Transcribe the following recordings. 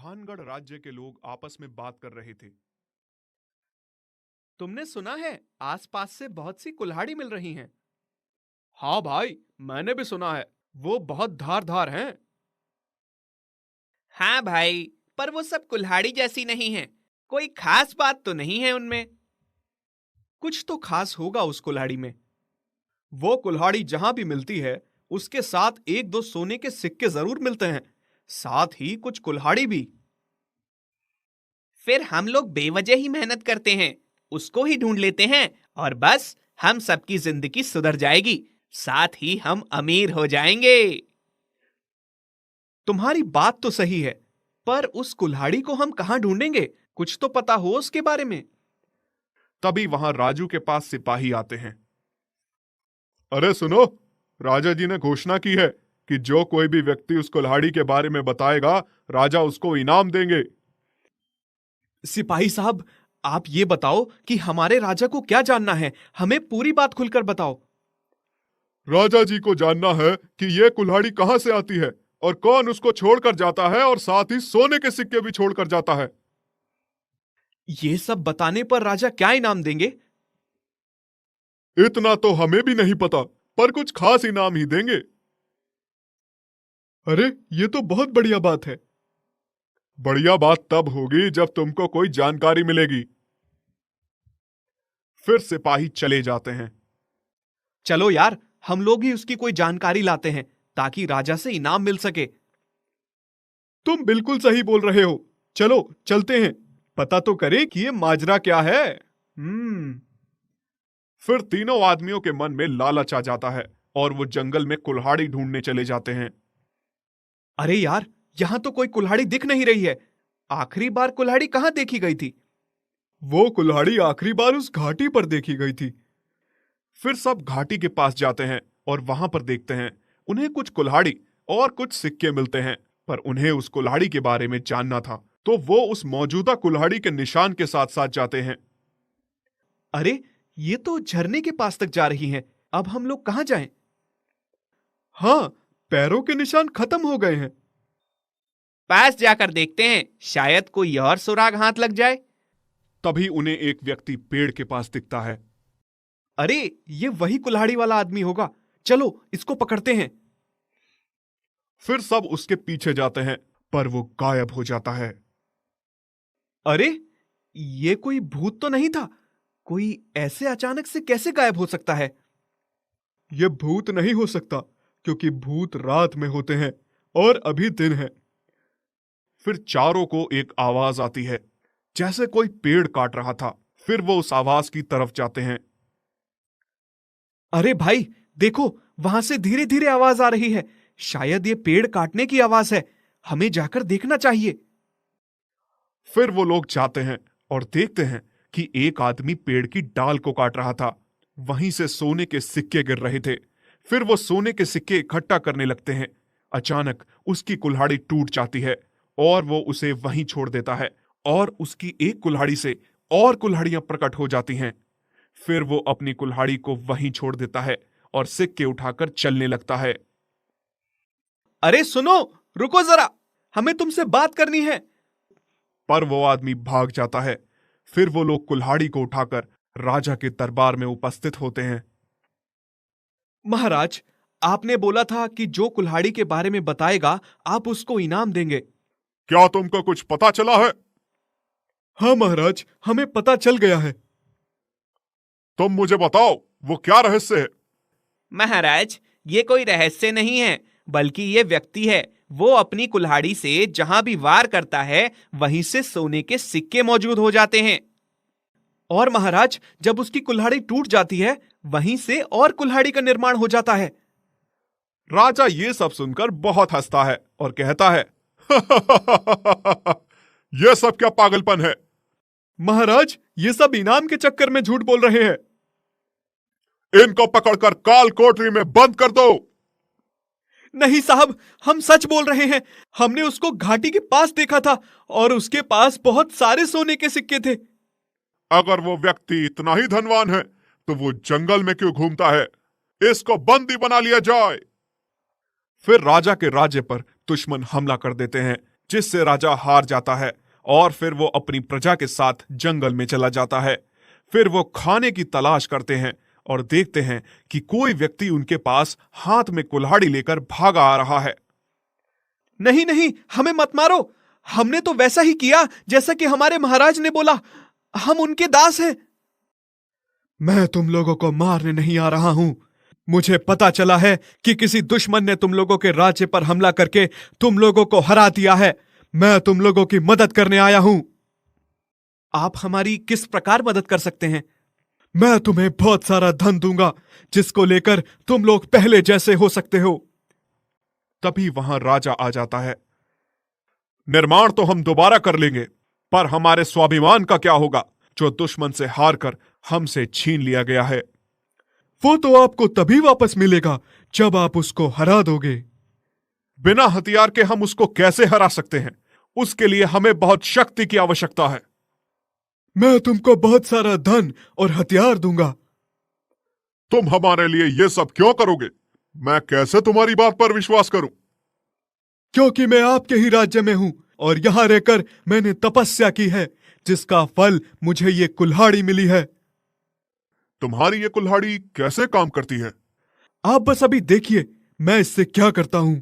भानगढ़ राज्य के लोग आपस में बात कर रहे थे। तुमने सुना है आसपास से बहुत सी कुल्हाड़ी मिल रही हैं। हाँ भाई, मैंने भी सुना है, वो बहुत धारदार हैं। हाँ भाई, पर वो सब कुल्हाड़ी जैसी नहीं है। कोई खास बात तो नहीं है उनमें। कुछ तो खास होगा उस कुल्हाड़ी में। वो कुल्हाड़ी जहां भी मिलती है उसके साथ एक दो सोने के सिक्के जरूर मिलते हैं, साथ ही कुछ कुल्हाड़ी भी। फिर हम लोग बेवजह ही मेहनत करते हैं, उसको ही ढूंढ लेते हैं और बस हम सबकी जिंदगी सुधर जाएगी, साथ ही हम अमीर हो जाएंगे। तुम्हारी बात तो सही है, पर उस कुल्हाड़ी को हम कहां ढूंढेंगे? कुछ तो पता हो उसके बारे में। तभी वहां राजू के पास सिपाही आते हैं। अरे सुनो, राजा जी ने घोषणा की है कि जो कोई भी व्यक्ति उस कुल्हाड़ी के बारे में बताएगा, राजा उसको इनाम देंगे। सिपाही साहब, आप ये बताओ कि हमारे राजा को क्या जानना है, हमें पूरी बात खुलकर बताओ। राजा जी को जानना है कि यह कुल्हाड़ी कहां से आती है और कौन उसको छोड़कर जाता है, और साथ ही सोने के सिक्के भी छोड़कर जाता है। ये सब बताने पर राजा क्या इनाम देंगे? इतना तो हमें भी नहीं पता, पर कुछ खास इनाम ही देंगे। अरे, ये तो बहुत बढ़िया बात है। बढ़िया बात तब होगी जब तुमको कोई जानकारी मिलेगी। फिर सिपाही चले जाते हैं। चलो यार, हम लोग ही उसकी कोई जानकारी लाते हैं ताकि राजा से इनाम मिल सके। तुम बिल्कुल सही बोल रहे हो, चलो चलते हैं, पता तो करें कि ये माजरा क्या है। फिर तीनों आदमियों के मन में लालच आ जाता है और वो जंगल में कुल्हाड़ी ढूंढने चले जाते हैं। अरे यार, यहां तो कोई कुल्हाड़ी दिख नहीं रही है। आखिरी बार कुल्हाड़ी कहां देखी गई थी? वो कुल्हाड़ी आखिरी बार उस घाटी पर देखी गई थी। फिर सब घाटी के पास जाते हैं और वहां पर देखते हैं। उन्हें कुछ कुल्हाड़ी और कुछ सिक्के मिलते हैं, पर उन्हें उस कुल्हाड़ी के बारे में जानना था, तो वो उस मौजूदा कुल्हाड़ी के निशान के साथ साथ जाते हैं। अरे, ये तो झरने के पास तक जा रही हैं। अब हम लोग कहां जाएं? हाँ, पैरों के निशान खत्म हो गए हैं। पास जाकर देखते हैं, शायद कोई और सुराग हाथ लग जाए। तभी उन्हें एक व्यक्ति पेड़ के पास दिखता है। अरे, ये वही कुल्हाड़ी वाला आदमी होगा, चलो इसको पकड़ते हैं। फिर सब उसके पीछे जाते हैं, पर वो गायब हो जाता है। अरे, ये कोई भूत तो नहीं था? कोई ऐसे अचानक से कैसे गायब हो सकता है? यह भूत नहीं हो सकता, क्योंकि भूत रात में होते हैं और अभी दिन है। फिर चारों को एक आवाज आती है, जैसे कोई पेड़ काट रहा था। फिर वो उस आवाज की तरफ जाते हैं। अरे भाई, देखो, वहां से धीरे धीरे आवाज आ रही है। शायद ये पेड़ काटने की आवाज है, हमें जाकर देखना चाहिए। फिर वो लोग जाते हैं और देखते हैं कि एक आदमी पेड़ की डाल को काट रहा था। वहीं से सोने के सिक्के गिर रहे थे। फिर वो सोने के सिक्के इकट्ठा करने लगते हैं। अचानक उसकी कुल्हाड़ी टूट जाती है और वो उसे वहीं छोड़ देता है, और उसकी एक कुल्हाड़ी से और कुल्हाड़ियां प्रकट हो जाती हैं। फिर वो अपनी कुल्हाड़ी को वहीं छोड़ देता है और सिक्के उठाकर चलने लगता है। अरे सुनो, रुको जरा, हमें तुमसे बात करनी है। पर वो आदमी भाग जाता है। फिर वो लोग कुल्हाड़ी को उठाकर राजा के दरबार में उपस्थित होते हैं। महाराज, आपने बोला था कि जो कुल्हाड़ी के बारे में बताएगा आप उसको इनाम देंगे। क्या तुमको कुछ पता चला है? हाँ महाराज, हमें पता चल गया है। तुम मुझे बताओ, वो क्या रहस्य है? महाराज, ये कोई रहस्य नहीं है, बल्कि ये व्यक्ति है। वो अपनी कुल्हाड़ी से जहां भी वार करता है, वहीं से सोने के सिक्के मौजूद हो जाते हैं। और महाराज, जब उसकी कुल्हाड़ी टूट जाती है, वहीं से और कुल्हाड़ी का निर्माण हो जाता है। राजा ये सब सुनकर बहुत हंसता है और कहता है, यह सब क्या पागलपन है? महाराज, ये सब इनाम के चक्कर में झूठ बोल रहे हैं। इनको पकड़कर काल कोठरी में बंद कर दो। नहीं साहब, हम सच बोल रहे हैं। हमने उसको घाटी के पास देखा था और उसके पास बहुत सारे सोने के सिक्के थे। अगर वो व्यक्ति इतना ही धनवान है, तो वो जंगल में क्यों घूमता है? इसको बंदी बना लिया जाए। फिर राजा के राज्य पर दुश्मन हमला कर देते हैं, जिससे राजा हार जाता है और फिर वो अपनी प्रजा के साथ जंगल में चला जाता है। फिर वो खाने की तलाश करते हैं और देखते हैं कि कोई व्यक्ति उनके पास हाथ में कुल्हाड़ी लेकर भागा आ रहा है। नहीं नहीं, हमें मत मारो। हमने तो वैसा ही किया जैसा कि हमारे महाराज ने बोला। हम उनके दास हैं। मैं तुम लोगों को मारने नहीं आ रहा हूं। मुझे पता चला है कि किसी दुश्मन ने तुम लोगों के राज्य पर हमला करके तुम लोगों को हरा दिया है। मैं तुम लोगों की मदद करने आया हूं। आप हमारी किस प्रकार मदद कर सकते हैं? मैं तुम्हें बहुत सारा धन दूंगा जिसको लेकर तुम लोग पहले जैसे हो सकते हो। तभी वहां राजा आ जाता है। निर्माण तो हम दोबारा कर लेंगे, पर हमारे स्वाभिमान का क्या होगा जो दुश्मन से हार कर हमसे छीन लिया गया है? वो तो आपको तभी वापस मिलेगा जब आप उसको हरा दोगे। बिना हथियार के हम उसको कैसे हरा सकते हैं? उसके लिए हमें बहुत शक्ति की आवश्यकता है। मैं तुमको बहुत सारा धन और हथियार दूंगा। तुम हमारे लिए ये सब क्यों करोगे? मैं कैसे तुम्हारी बात पर विश्वास करूं? क्योंकि मैं आपके ही राज्य में हूं और यहां रहकर मैंने तपस्या की है, जिसका फल मुझे ये कुल्हाड़ी मिली है। तुम्हारी ये कुल्हाड़ी कैसे काम करती है? आप बस अभी देखिए मैं इससे क्या करता हूं।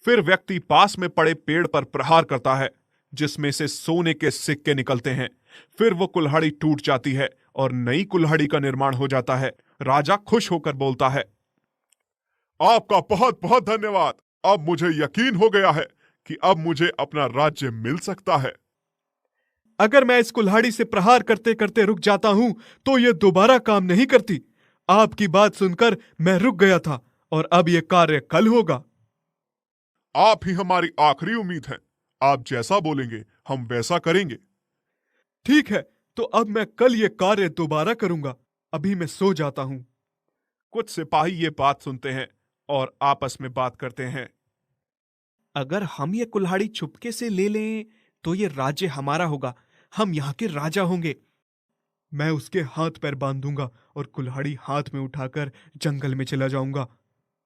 फिर व्यक्ति पास में पड़े पेड़ पर प्रहार करता है, जिसमें से सोने के सिक्के निकलते हैं। फिर वो कुल्हाड़ी टूट जाती है और नई कुल्हाड़ी का निर्माण हो जाता है। राजा खुश होकर बोलता है, आपका बहुत बहुत धन्यवाद। अब मुझे यकीन हो गया है कि अब मुझे अपना राज्य मिल सकता है। अगर मैं इस कुल्हाड़ी से प्रहार करते करते रुक जाता हूं तो ये दोबारा काम नहीं करती। आपकी बात सुनकर मैं रुक गया था और अब यह कार्य कल होगा। आप ही हमारी आखिरी उम्मीद हैं। आप जैसा बोलेंगे हम वैसा करेंगे। ठीक है, तो अब मैं कल ये कार्य दोबारा करूंगा। अभी मैं सो जाता हूं। कुछ सिपाही ये बात सुनते हैं और आपस में बात करते हैं। अगर हम ये कुल्हाड़ी चुपके से ले लें तो ये राज्य हमारा होगा। हम यहाँ के राजा होंगे। मैं उसके हाथ पैर बांधूंगा और कुल्हाड़ी हाथ में उठाकर जंगल में चला जाऊंगा।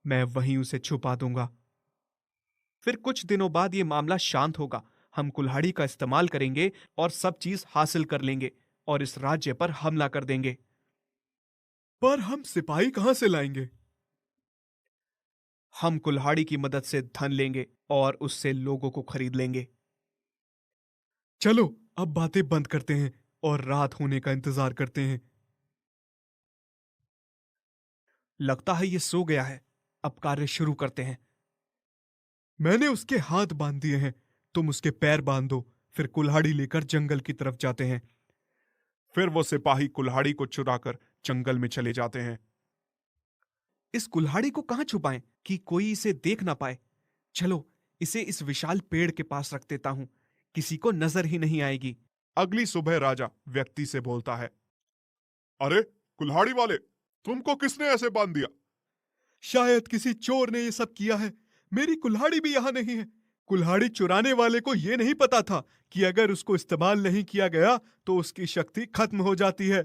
मैं वहीं उसे छुपा दूंगा। फिर कुछ दिनों बाद ये मामला शांत होगा। हम कुल्हाड़ी का इस्तेमाल करेंगे और सब चीज हासिल कर लेंगे और इस राज्य पर हमला कर देंगे। पर हम सिपाही कहां से लाएंगे? हम कुल्हाड़ी की मदद से धन लेंगे और उससे लोगों को खरीद लेंगे। चलो अब बातें बंद करते हैं और रात होने का इंतजार करते हैं। लगता है ये सो गया है। अब कार्य शुरू करते हैं। मैंने उसके हाथ बांध दिए हैं, तुम उसके पैर बांध दो। फिर कुल्हाड़ी लेकर जंगल की तरफ जाते हैं। फिर वो सिपाही कुल्हाड़ी को चुराकर जंगल में चले जाते हैं। इस कुल्हाड़ी को कहां छुपाएं कि कोई इसे देख ना पाए? चलो इसे इस विशाल पेड़ के पास रख देता हूं। किसी को नजर ही नहीं आएगी। अगली सुबह राजा व्यक्ति से बोलता है, अरे कुल्हाड़ी वाले, तुमको किसने ऐसे बांध दिया? शायद किसी चोर ने ये सब किया है। मेरी कुल्हाड़ी भी यहां नहीं है। कुल्हाड़ी चुराने वाले को यह नहीं पता था कि अगर उसको इस्तेमाल नहीं किया गया तो उसकी शक्ति खत्म हो जाती है।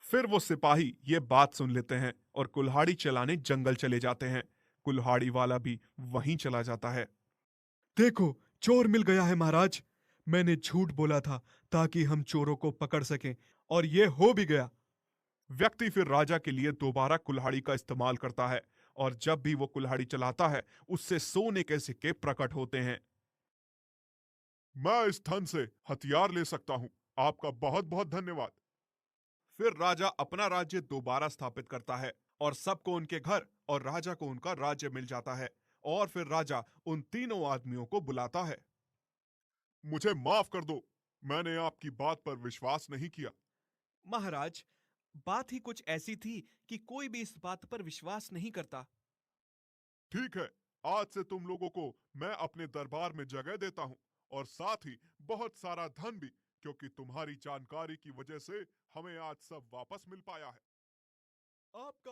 फिर वो सिपाही ये बात सुन लेते हैं और कुल्हाड़ी चलाने जंगल चले जाते हैं। कुल्हाड़ी वाला भी वहीं चला जाता है। देखो, चोर मिल गया है महाराज। मैंने झूठ बोला था ताकि हम चोरों को पकड़ सकें और ये हो भी गया। व्यक्ति फिर राजा के लिए दोबारा कुल्हाड़ी का इस्तेमाल करता है और जब भी वो कुल्हाड़ी चलाता है उससे सोने के सिक्के प्रकट होते हैं। मैं इस धन से हथियार ले सकता हूं। आपका बहुत बहुत धन्यवाद। फिर राजा अपना राज्य दोबारा स्थापित करता है और सबको उनके घर और राजा को उनका राज्य मिल जाता है। और फिर राजा उन तीनों आदमियों को बुलाता है। मुझे माफ कर दो, मैंने आपकी बात पर विश्वास नहीं किया। महाराज, बात ही कुछ ऐसी थी कि कोई भी इस बात पर विश्वास नहीं करता। ठीक है, आज से तुम लोगों को मैं अपने दरबार में जगह देता हूं और साथ ही बहुत सारा धन भी, क्योंकि तुम्हारी जानकारी की वजह से हमें आज सब वापस मिल पाया है। आपका